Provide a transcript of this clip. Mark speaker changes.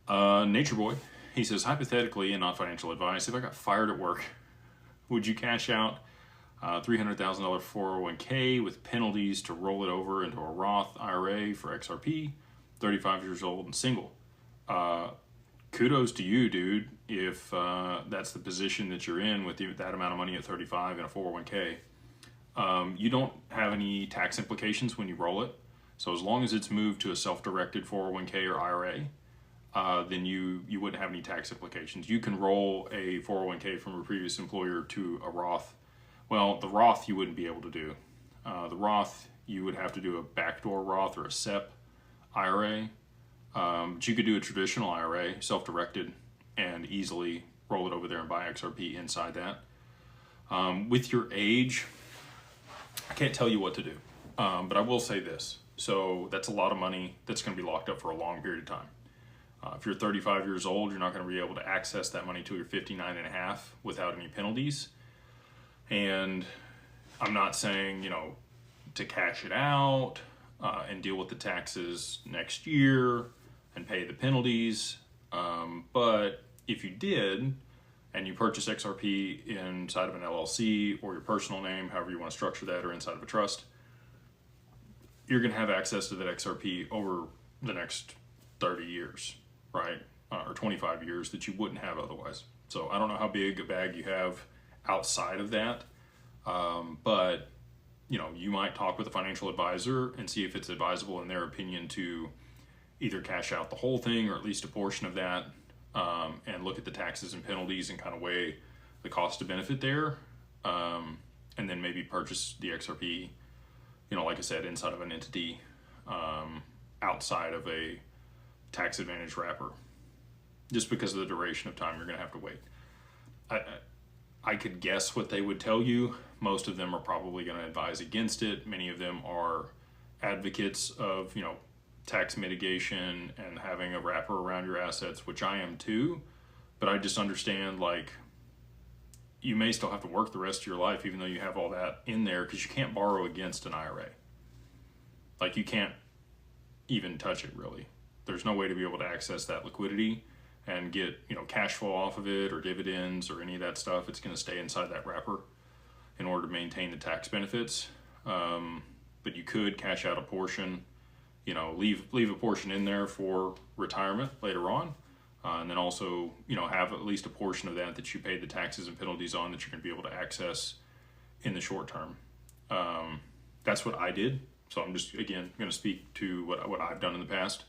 Speaker 1: Nature Boy, he says, hypothetically and not financial advice, if I got fired at work, would you cash out $300,000 401k with penalties to roll it over into a Roth IRA for XRP, 35 years old and single? Kudos to you, dude, if that's the position that you're in with that amount of money at 35 in a 401k. You don't have any tax implications when you roll it. So as long as it's moved to a self-directed 401k or IRA, then you wouldn't have any tax implications. You can roll a 401k from a previous employer to a Roth. Well, the Roth you wouldn't be able to do. The Roth, you would have to do a backdoor Roth or a SEP IRA. But you could do a traditional IRA, self-directed, and easily roll it over there and buy XRP inside that. With your age, I can't tell you what to do, but I will say this. So that's a lot of money that's going to be locked up for a long period of time. If you're 35 years old, you're not going to be able to access that money till you're 59 and a half without any penalties. And I'm not saying, to cash it out and deal with the taxes next year and pay the penalties. But if you did, and you purchase XRP inside of an LLC or your personal name, however you want to structure that, or inside of a trust, you're going to have access to that XRP over the next 30 years, right? Or 25 years that you wouldn't have otherwise. So I don't know how big a bag you have outside of that, but you might talk with a financial advisor and see if it's advisable in their opinion to either cash out the whole thing or at least a portion of that, and look at the taxes and penalties and kind of weigh the cost to benefit there, and then maybe purchase the XRP, like I said, inside of an entity, outside of a tax advantage wrapper, just because of the duration of time you're going to have to wait. I could guess what they would tell you. Most of them are probably going to advise against it. Many of them are advocates of, tax mitigation and having a wrapper around your assets, which I am too. But I just understand, you may still have to work the rest of your life, even though you have all that in there, because you can't borrow against an IRA. You can't even touch it, really. There's no way to be able to access that liquidity and get, cash flow off of it or dividends or any of that stuff. It's going to stay inside that wrapper in order to maintain the tax benefits. But you could cash out a portion, leave a portion in there for retirement later on. And then also, have at least a portion of that you paid the taxes and penalties on that you're going to be able to access in the short term. That's what I did. So I'm just, again, going to speak to what I've done in the past.